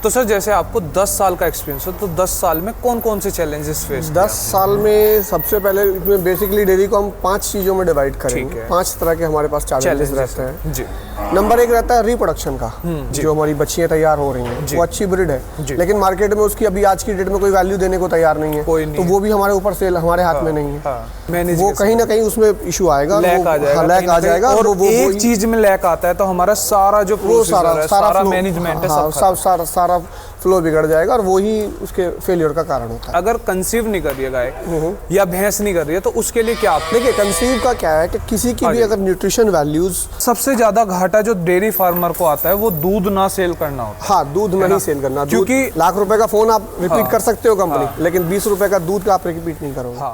तो सर जैसे आपको 10 साल का एक्सपीरियंस है, तो 10 साल में कौन कौन से चैलेंजेस फेस 10 साल में सबसे पहले इसमें बेसिकली डेयरी को हम 5 चीज़ों में डिवाइड करेंगे। 5 तरह के हमारे पास चैलेंजेस रहते हैं जी। नंबर 1 रहता है रिप्रोडक्शन का, जो हमारी बच्चियाँ तैयार हो रही हैं, वो अच्छी ब्रीड है लेकिन मार्केट में उसकी अभी आज की डेट में कोई वैल्यू देने को तैयार नहीं है, तो वो भी हमारे ऊपर सेल हमारे हाथ में नहीं है। वो कहीं ना कहीं उसमें इशू आएगा, लैक आ जाएगा। और वो एक चीज में लैक आता है तो हमारा सारा जो सारा मैनेजमेंट है, सारा फ्लो बिगड़ जाएगा और वो ही उसके फेलियर का कारण होता है। अगर कंसीव नहीं कर रही है गाय या भैंस नहीं कर रही है तो उसके लिए क्या? देखिए कंसीव का क्या है कि किसी की भी अगर न्यूट्रिशन वैल्यूज, सबसे ज्यादा घाटा जो डेयरी फार्मर को आता है वो दूध ना सेल करना होता है। हाँ, दूध नहीं सेल करना, क्योंकि लाख रुपए का फोन आप रिपीट कर सकते हो कंपनी, लेकिन 20 रुपए का दूध आप रिपीट नहीं करोगे।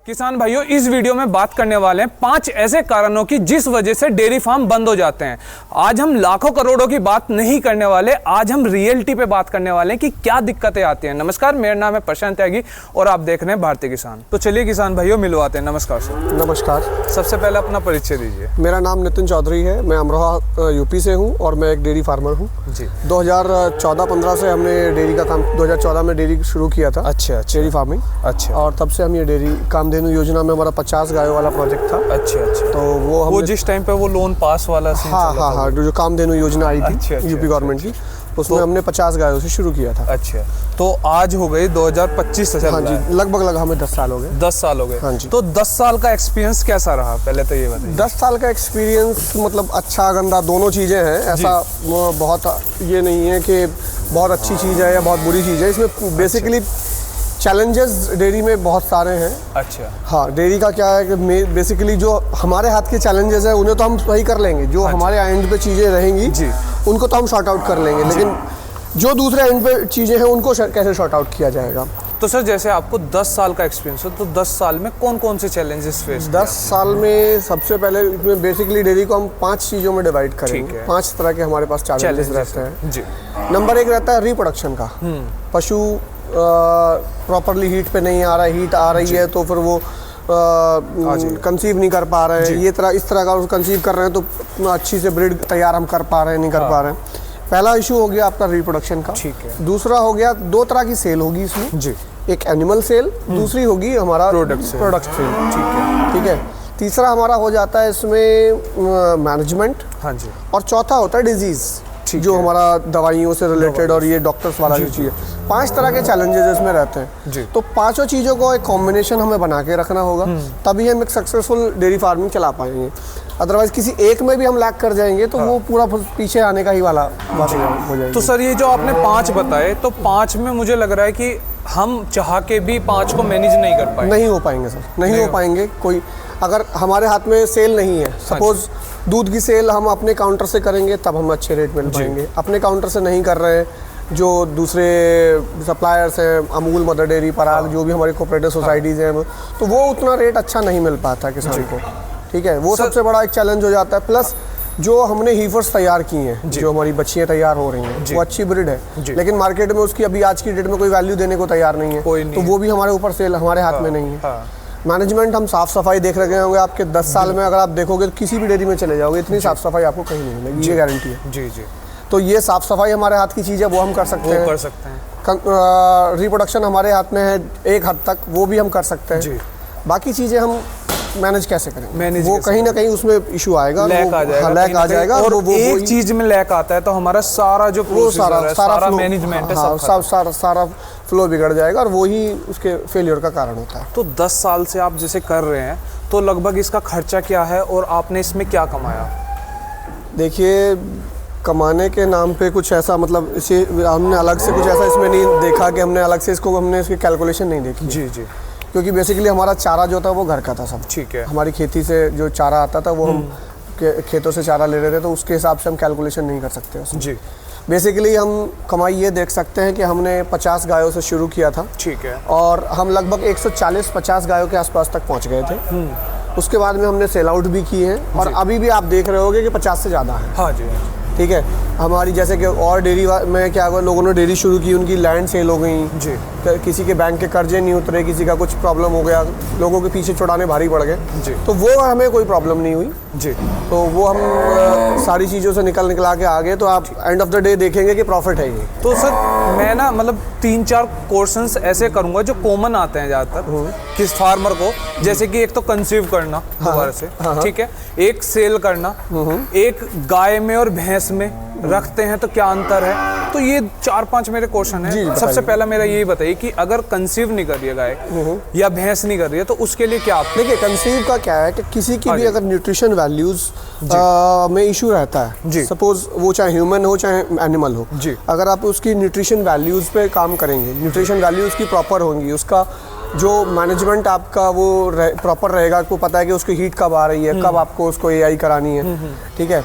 किसान भाइयों, इस वीडियो में बात करने वाले हैं 5 ऐसे कारणों की जिस वजह से डेयरी फार्म बंद हो जाते हैं। आज हम लाखों करोड़ों की बात नहीं करने वाले, आज हम रियलिटी पे बात करने वाले हैं कि क्या दिक्कतें आती हैं। नमस्कार, मेरा नाम है प्रशांत त्यागी और आप देख रहे हैं भारतीय किसान। तो चलिए किसान भाइयों मिलवाते हैं। नमस्कार सर। नमस्कार। सबसे पहले अपना परिचय दीजिए। मेरा नाम नितिन चौधरी है, मैं अमरोहा यूपी से हूँ और मैं एक डेयरी फार्मर हूँ जी। 2014-15 से हमने डेयरी का काम, 2014 में डेयरी शुरू किया था। अच्छा, डेयरी फार्मिंग। अच्छा। और तब से हम ये डेयरी कामधेनु योजना में, हमारा 50 गायों वाला प्रोजेक्ट था। अच्छा। तो वो जिस टाइम पे वो लोन पास वाला हाँ, जो कामधेनु योजना आई थी यूपी गवर्नमेंट की, उसमें हमने 50 गायों से शुरू किया था। अच्छा, तो आज हो गई 2025 से। हाँ जी, लगभग हमें 10 साल हो गए। 10 साल हो गए। हाँ जी। तो 10 साल का एक्सपीरियंस कैसा रहा, पहले तो ये बताइए। 10 साल का एक्सपीरियंस मतलब अच्छा गंदा दोनों चीज़ें हैं। ऐसा बहुत ये नहीं है कि बहुत अच्छी चीज़ है या बहुत बुरी चीज़ है। इसमें बेसिकली चैलेंजेस डेयरी में बहुत सारे हैं। अच्छा। हाँ, डेयरी का क्या है कि बेसिकली जो हमारे हाथ के चैलेंजेस हैं उन्हें तो हम सही कर लेंगे, जो हमारे एंड पे चीज़ें रहेंगी जी उनको तो हम शॉर्ट आउट कर लेंगे, लेकिन जो दूसरे एंड पे चीज़ें हैं उनको कैसे शॉर्ट आउट किया जाएगा। तो सर जैसे आपको 10 साल का एक्सपीरियंस है, तो 10 साल में कौन कौन से चैलेंजेस फेस? 10 साल में सबसे पहले इसमें बेसिकली डेयरी को हम 5 चीज़ों में डिवाइड करेंगे। 5 तरह के हमारे पास चैलेंजेस रहते हैं जी। नंबर 1 रहता है रिप्रोडक्शन का। पशु प्रॉपरली हीट पे नहीं आ रहा है, हीट आ रही है तो फिर वो कंसीव नहीं कर पा रहे हैं। ये इस तरह का कंसीव कर रहे हैं तो अच्छी से ब्रीड तैयार हम कर पा रहे हैं, नहीं कर पा रहे हैं। पहला इशू हो गया आपका रिप्रोडक्शन का। ठीक है। दूसरा हो गया, 2 तरह की सेल होगी इसमें जी। एक एनिमल सेल, दूसरी होगी हमारा प्रोडक्ट सेल। ठीक है। तीसरा हमारा हो जाता है इसमें मैनेजमेंट। हाँ जी। और चौथा होता है डिजीज़, जो हमारा दवाइयों से रिलेटेड और ये डॉक्टर्स वाला जो चीज़ है। 5 तरह के चैलेंजेस इसमें रहते हैं जी। तो 5 चीज़ों को एक कॉम्बिनेशन हमें बना के रखना होगा, तभी हम एक सक्सेसफुल डेयरी फार्मिंग चला पाएंगे। अदरवाइज किसी एक में भी हम लैग कर जाएंगे तो वो पूरा पीछे आने का ही वाला बात हो जाएगी। तो सर ये जो आपने 5 बताए, तो 5 में मुझे लग रहा है कि हम चाह के भी 5 को मैनेज नहीं कर पाएंगे। नहीं हो पाएंगे सर, नहीं हो पाएंगे। कोई अगर हमारे हाथ में सेल नहीं है, सपोज दूध की सेल हम अपने काउंटर से करेंगे तब हम अच्छे रेट मिल पाएंगे। अपने काउंटर से नहीं कर रहे हैं, जो दूसरे सप्लायर्स हैं, अमूल, मदर डेयरी, पराग, जो भी हमारी कोऑपरेटिव सोसाइटीज़ हैं, तो वो उतना रेट अच्छा नहीं मिल पाता किसान को। ठीक है, वो सबसे बड़ा एक चैलेंज हो जाता है। प्लस जो हमने हीफर्स तैयार की हैं, जो हमारी बच्चियाँ तैयार हो रही हैं, वो अच्छी ब्रीड है लेकिन मार्केट में उसकी अभी आज की डेट में कोई वैल्यू देने को तैयार नहीं है, तो वो भी हमारे ऊपर सेल हमारे हाथ में नहीं है। मैनेजमेंट, हम साफ़ सफाई देख रहे होंगे आपके 10 साल में, अगर आप देखोगे तो किसी भी डेयरी में चले जाओगे इतनी साफ़ सफाई आपको कहीं नहीं मिलेगी, ये गारंटी है जी। तो ये साफ़ सफाई हमारे हाथ की चीज़ है, वो हम कर सकते हैं। रिप्रोडक्शन हमारे हाथ में है एक हद तक, वो भी हम कर सकते हैं। बाकी चीज़ें हम मैनेज कैसे करेंगे, वो कहीं ना कहीं उसमें इशू आएगा, लैक आ जाएगा। और वो एक चीज में लैक आता है तो हमारा सारा जो सारा मैनेजमेंट है, सारा फ्लो बिगड़ जाएगा और वो ही उसके फेलियर का कारण होता है। तो 10 साल से आप जैसे कर रहे हैं, तो लगभग इसका खर्चा क्या है और आपने इसमें क्या कमाया? देखिए, कमाने के नाम पे कुछ ऐसा मतलब इसे हमने अलग से कुछ ऐसा इसमें नहीं देखा कि हमने अलग से इसकी कैलकुलेशन नहीं देखी जी। क्योंकि बेसिकली हमारा चारा जो था वो घर का था सब। ठीक है। हमारी खेती से जो चारा आता था वो हम खेतों से चारा ले रहे थे, तो उसके हिसाब से हम कैलकुलेशन नहीं कर सकते उसमें जी। बेसिकली हम कमाई ये देख सकते हैं कि हमने 50 गायों से शुरू किया था। ठीक है। और हम लगभग 140-50 गायों के आसपास तक पहुंच गए थे। उसके बाद में हमने सेल आउट भी किए हैं और अभी भी आप देख रहे होगे कि 50 से ज़्यादा है। हाँ जी। ठीक है। हमारी जैसे कि और डेयरी में क्या हुआ, लोगों ने डेयरी शुरू की, उनकी लैंड सेल हो गई जी। किसी के बैंक के कर्जे नहीं उतरे, किसी का कुछ प्रॉब्लम हो गया, लोगों के पीछे छुड़ाने भारी पड़ गए जी। तो वो हमें कोई प्रॉब्लम नहीं हुई जी। तो वो हम सारी चीज़ों से निकला के आ गए, तो आप एंड ऑफ द डे देखेंगे कि प्रॉफिट है ये। तो सर मैं ना मतलब 3-4 क्वेश्चंस ऐसे करूंगा जो कॉमन आते हैं ज़्यादातर किस फार्मर को, जैसे कि एक तो कंसीव करना दोबारा से, ठीक है, एक सेल करना, एक गाय में और भैंस में रखते हैं तो क्या अंतर है। तो ये 4-5 मेरे क्वेश्चन है। सबसे पहला मेरा यही बताइए कि अगर कंसीव नहीं कर रही है गाय या भैंस नहीं कर रही है तो उसके लिए क्या आप देखिए, कंसीव का क्या है कि किसी की भी अगर न्यूट्रिशन वैल्यूज में इशू रहता है, सपोज वो चाहे ह्यूमन हो चाहे एनिमल हो, अगर आप उसकी न्यूट्रिशन वैल्यूज पे काम करेंगे, न्यूट्रिशन वैल्यूज की प्रॉपर होंगी, उसका जो मैनेजमेंट आपका वो प्रॉपर रहेगा, आपको पता है कि उसकी हीट कब आ रही है, कब आपको उसको एआई करानी है, ठीक है,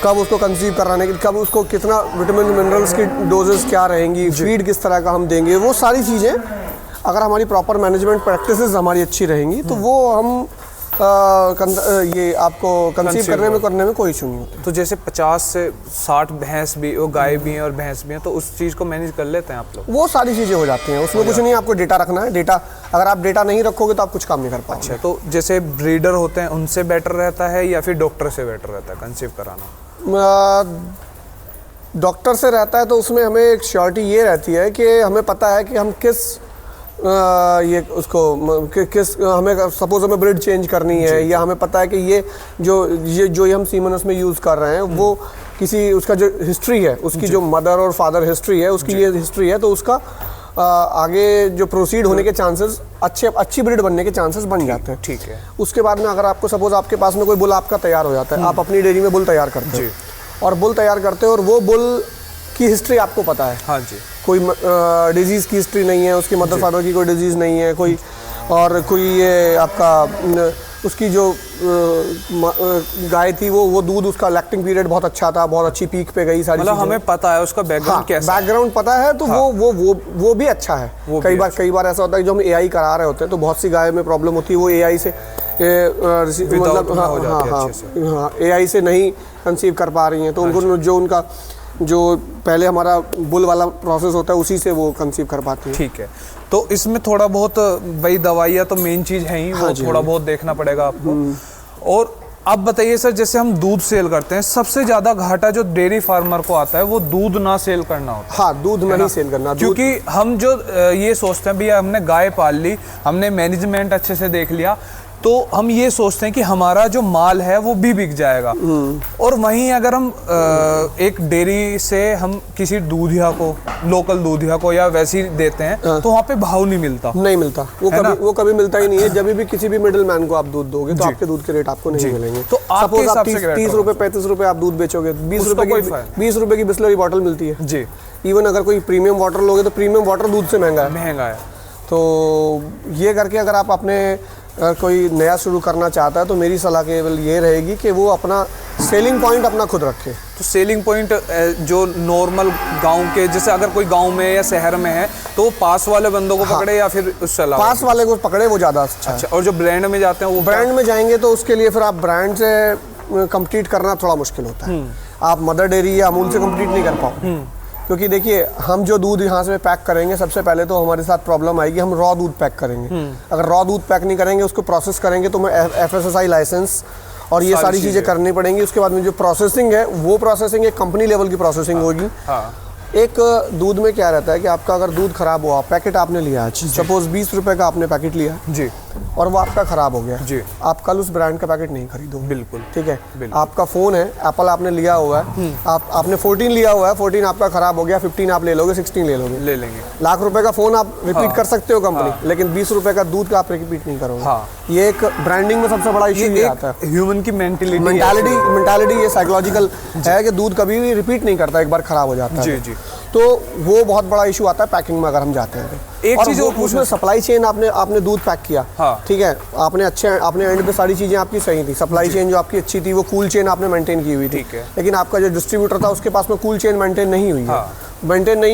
कब उसको कंसीव कराने की, कब उसको कितना विटामिन मिनरल्स की डोजेस क्या रहेंगी, फीड किस तरह का हम देंगे, वो सारी चीज़ें अगर हमारी प्रॉपर मैनेजमेंट प्रैक्टिसेस हमारी अच्छी रहेंगी तो वो हम ये आपको कंसीव करने में कोई इशू नहीं होता। तो जैसे 50 से 60 भैंस भी, वो गाय भी हैं और भैंस भी हैं, तो उस चीज़ को मैनेज कर लेते हैं आप लोग? वो सारी चीज़ें हो जाती हैं, उसमें कुछ नहीं, आपको डेटा रखना है। डेटा अगर आप डेटा नहीं रखोगे तो आप कुछ काम नहीं कर पाओगे। अच्छा, तो जैसे ब्रीडर होते हैं उनसे बेटर रहता है या फिर डॉक्टर से बेटर रहता है कंसीव कराना? डॉक्टर से रहता है तो उसमें हमें एक श्योरिटी ये रहती है कि हमें पता है कि हम किस ये उसको किस हमें सपोज हमें ब्रीड चेंज करनी है, या हमें पता है कि ये जो हम सीमन उसमें यूज़ कर रहे हैं वो किसी उसका जो हिस्ट्री है, उसकी जो मदर और फादर हिस्ट्री है, उसकी ये हिस्ट्री है, तो उसका आगे जो प्रोसीड होने के चांसेस, अच्छी ब्रीड बनने के चांसेस बन जाते हैं। ठीक है। उसके बाद में अगर आपको सपोज आपके पास में कोई बुल आपका तैयार हो जाता है, आप अपनी डेयरी में बुल तैयार करते हो और बुल तैयार करते हो और वो बुल की हिस्ट्री आपको पता है, हाँ जी, कोई डिजीज़ की हिस्ट्री नहीं है, उसकी मदर फादर की कोई डिजीज़ नहीं है, कोई और कोई ये आपका उसकी जो गाय थी वो दूध, उसका लैक्टिंग पीरियड बहुत अच्छा था, बहुत अच्छी पीक पे गई, सारी मतलब हमें पता है उसका बैकग्राउंड कैसा है, बैकग्राउंड पता है, तो वो भी अच्छा है। कई बार ऐसा होता है जो हम एआई करा रहे होते हैं तो बहुत सी गाय में प्रॉब्लम होती है, वो एआई से मतलब एआई से नहीं कंसीव कर पा रही हैं, तो उनको जो उनका जो पहले हमारा बुल वाला प्रोसेस होता है उसी से वो कंसीव कर पाती है। ठीक है, तो इसमें थोड़ा बहुत वही दवाइयाँ तो मेन चीज़ है ही, वो थोड़ा बहुत देखना पड़ेगा आपको। और अब बताइए सर, जैसे हम दूध सेल करते हैं, सबसे ज़्यादा घाटा जो डेयरी फार्मर को आता है वो दूध ना सेल करना होता है। हाँ, दूध नहीं सेल करना, क्योंकि हम जो ये सोचते हैं भैया हमने गाय पाल ली, हमने मैनेजमेंट अच्छे से देख लिया, तो हम ये सोचते हैं कि हमारा जो माल है वो भी बिक जाएगा। और वहीं अगर हम एक डेयरी से हम किसी दूधिया को, लोकल दूधिया को या वैसी देते हैं तो वहाँ पे भाव नहीं मिलता, वो कभी मिलता ही नहीं है। जब भी किसी भी मिडिल मैन को आप दूध दोगे तो आपके दूध के रेट आपको नहीं मिलेंगे। तो सपोज आप 30 रुपए 35 रुपए आप दूध बेचोगे, 20 रुपए की बिस्लरी बॉटल मिलती है जी। इवन अगर कोई प्रीमियम वाटर लोगे तो प्रीमियम वाटर दूध से महंगा है। तो ये करके अगर आप अपने कोई नया शुरू करना चाहता है तो मेरी सलाह केवल ये रहेगी कि वो अपना सेलिंग पॉइंट अपना खुद रखे। तो सेलिंग पॉइंट जो नॉर्मल गांव के, जैसे अगर कोई गांव में या शहर में है तो वो पास वाले बंदों को पकड़े या फिर उससे अलावा? पास वाले को पकड़े, वो ज़्यादा अच्छा है। और जो ब्रांड में जाते हैं वो ब्रांड में जाएंगे तो उसके लिए फिर आप ब्रांड से कम्पीट करना थोड़ा मुश्किल होता है। आप मदर डेयरी या अमूल से कम्पीट नहीं कर पाओ, क्योंकि देखिए हम जो दूध यहाँ से पैक करेंगे, सबसे पहले तो हमारे साथ प्रॉब्लम आएगी, हम रॉ दूध पैक करेंगे। अगर रॉ दूध पैक नहीं करेंगे, उसको प्रोसेस करेंगे तो FSSAI लाइसेंस और ये सारी चीज़ें करनी पड़ेंगी। उसके बाद में जो प्रोसेसिंग है वो प्रोसेसिंग एक कंपनी लेवल की प्रोसेसिंग होगी। एक दूध में क्या रहता है कि आपका अगर दूध खराब हुआ, पैकेट आपने लिया आज, सपोज 20 रुपए का आपने पैकेट लिया जी, और वो आपका खराब हो गया जी, आप कल उस ब्रांड का पैकेट नहीं खरीदो। बिल्कुल ठीक है। आपका फ़ोन है, एप्पल आपने लिया हुआ है, आपने 14 लिया हुआ है, 14 आपका खराब हो गया, 15 आप ले लोगे, 16 ले लेंगे। लाख रुपए का फ़ोन आप रिपीट कर सकते हो कंपनी, लेकिन 20 रुपए का दूध का आप रिपीट नहीं करोगे। ये एक ब्रांडिंग में सबसे बड़ा इशू ये आता है। ह्यूमन की मेंटालिटी ये साइकोलॉजिकल है कि दूध कभी भी रिपीट नहीं करता, एक बार खराब हो जाता है जी। तो वो बहुत बड़ा इशू आता है पैकिंग में अगर हम जाते हैं तो। एक चीज उसमें सप्लाई चेन, आपने दूध पैक किया, ठीक है, आपने एंड पे सारी चीजें आपकी सही थी, सप्लाई चेन जो आपकी अच्छी थी, वो कूल चेन आपने मेंटेन की हुई थी, लेकिन आपका जो डिस्ट्रीब्यूटर था उसके पास में कूल चेन मेंटेन नहीं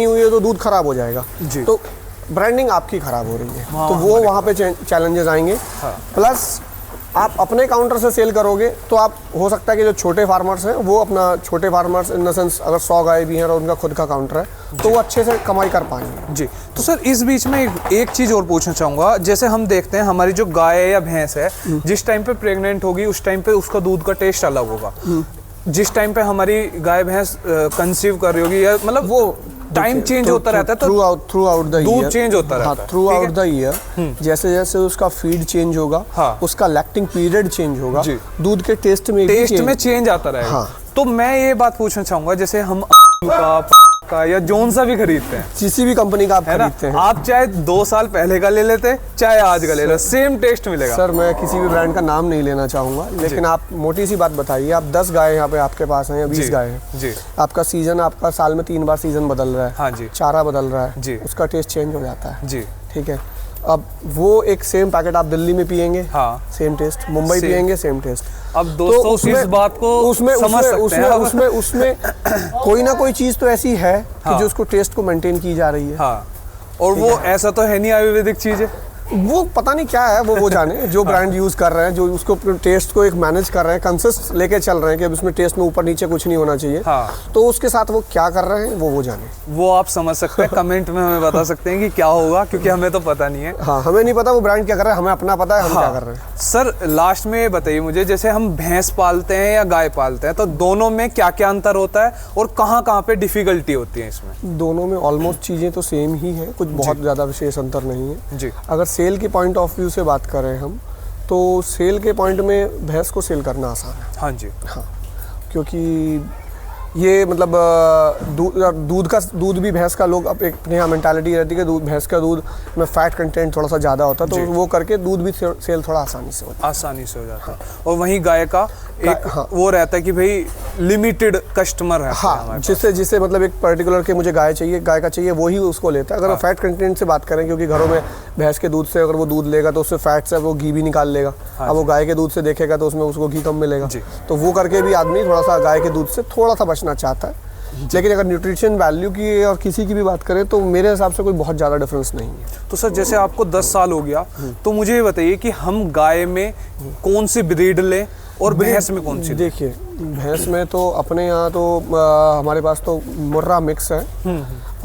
हुई है, तो दूध खराब हो जाएगा। तो ब्रांडिंग आपकी खराब हो रही है, तो वो वहाँ पे चैलेंजेस आएंगे। प्लस आप अपने काउंटर से सेल करोगे तो आप हो सकता है कि जो छोटे फार्मर्स हैं वो अपना छोटे फार्मर्स इन द सेंस अगर 100 गाय भी हैं और उनका खुद का काउंटर है तो वो अच्छे से कमाई कर पाएंगे। जी। तो सर इस बीच में एक चीज़ और पूछना चाहूँगा, जैसे हम देखते हैं हमारी जो गाय है या भैंस है जिस टाइम पे प्रेग्नेंट होगी उस टाइम पे उसका दूध का टेस्ट अलग होगा, जिस टाइम पे हमारी गाय भैंस कंसीव कर रही होगी या मतलब वो टाइम चेंज होता रहता है तो थ्रू आउट द दूध चेंज होता रहता है थ्रू आउट द ईयर। जैसे जैसे उसका फीड चेंज होगा, उसका लैक्टिंग पीरियड चेंज होगा, दूध के टेस्ट में चेंज आता रहेगा। तो मैं ये बात पूछना चाहूंगा, जैसे हम का या जोन सा भी खरीदते हैं, किसी भी कंपनी का आप खरीदते हैं, आप चाहे 2 साल पहले का ले लेते चाहे आज का ले लो, सेम टेस्ट मिलेगा। सर मैं किसी भी ब्रांड का नाम नहीं लेना चाहूंगा, लेकिन आप मोटी सी बात बताइए, आप 10 गाय यहाँ पे आपके पास हैं या 20 गाय हैं जी, आपका सीजन, आपका साल में 3 बार सीजन बदल रहा है, हाँ जी, चारा बदल रहा है जी, उसका टेस्ट चेंज हो जाता है जी, ठीक है। अब वो एक सेम पैकेट आप दिल्ली में पियेंगे, हाँ, सेम टेस्ट, मुंबई पियेंगे सेम टेस्ट। अब दोस्तों तो इस बात को समझ सकते हैं उसमें कोई ना कोई चीज तो ऐसी है कि जो उसको टेस्ट को मेंटेन की जा रही है, हाँ, और वो ऐसा तो है नहीं आयुर्वेदिक चीज है, वो पता नहीं क्या है, वो जाने जो ब्रांड यूज कर रहे हैं, जो उसको टेस्ट को एक मैनेज कर रहे हैं, कंसिस्ट लेके चल रहे हैं कि अब इसमें टेस्ट में ऊपर नीचे कुछ नहीं होना चाहिए, तो उसके साथ वो क्या कर रहे हैं वो जाने, वो आप समझ सकते हैं। कमेंट में हमें बता सकते हैं कि क्या होगा, क्योंकि हमें तो पता नहीं है। हाँ, हमें नहीं पता वो ब्रांड क्या कर रहा है, हमें अपना पता है हम क्या कर रहे हैं। सर लास्ट में बताइए मुझे, जैसे हम भैंस पालते हैं या गाय पालते हैं तो दोनों में क्या क्या अंतर होता है और कहाँ पे डिफिकल्टी होती है इसमें? दोनों में ऑलमोस्ट चीजें तो सेम ही है, कुछ बहुत ज्यादा विशेष अंतर नहीं है जी। अगर सेल के पॉइंट ऑफ व्यू से बात करें हम, तो सेल के पॉइंट में भैंस को सेल करना आसान है। हाँ जी, हाँ, क्योंकि ये मतलब दूध भी भैंस का, लोग अपने यहाँ मेंटालिटी रहती है कि भैंस का दूध में फैट कंटेंट थोड़ा सा ज़्यादा होता है, तो वो करके दूध भी सेल थोड़ा आसानी से हो जाता है। और वहीं गाय का एक वो रहता है कि भाई लिमिटेड कस्टमर है, हाँ, जिससे मतलब एक पर्टिकुलर के मुझे गाय का चाहिए वो ही उसको लेता है। अगर फैट कंटेंट से बात करें, क्योंकि घरों में भैंस के दूध से अगर वो दूध लेगा तो उससे फैट से वो घी भी निकाल लेगा, अब वो गाय के दूध से देखेगा तो उसमें उसको घी कम मिलेगा, तो वो करके भी आदमी थोड़ा सा गाय के दूध से थोड़ा सा बचना चाहता है। लेकिन अगर न्यूट्रिशन वैल्यू की और किसी की भी बात करें तो मेरे हिसाब से कोई बहुत ज़्यादा डिफरेंस नहीं है। तो सर जैसे आपको 10 साल हो गया, तो मुझे ये बताइए कि हम गाय में कौन सी ब्रीड लें और भैंस में कौन सी? देखिए, भैंस में तो अपने यहाँ तो हमारे पास तो मुर्रा मिक्स है,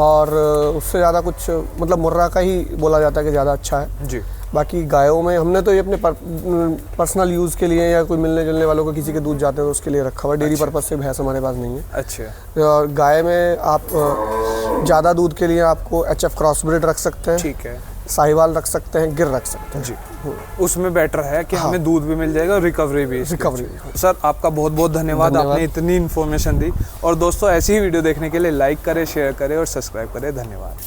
और उससे ज़्यादा कुछ मतलब मुर्रा का ही बोला जाता है कि ज़्यादा अच्छा है जी। बाकी गायों में हमने तो ये अपने पर्सनल यूज़ के लिए या कोई मिलने जुलने वालों को किसी के दूध जाते हैं तो उसके लिए रखा हुआ है। डेयरी पर्पज़ से भैंस हमारे पास नहीं है। अच्छा। और गाय में आप ज़्यादा दूध के लिए आपको HF क्रॉस ब्रीड रख सकते हैं, ठीक है, साहिवाल रख सकते हैं, गिर रख सकते हैं जी। उसमें बेटर है कि हमें दूध भी मिल जाएगा और रिकवरी भी। सर आपका बहुत बहुत धन्यवाद, आपने इतनी इन्फॉर्मेशन दी। और दोस्तों ऐसी ही वीडियो देखने के लिए लाइक करें, शेयर करें और सब्सक्राइब करें। धन्यवाद।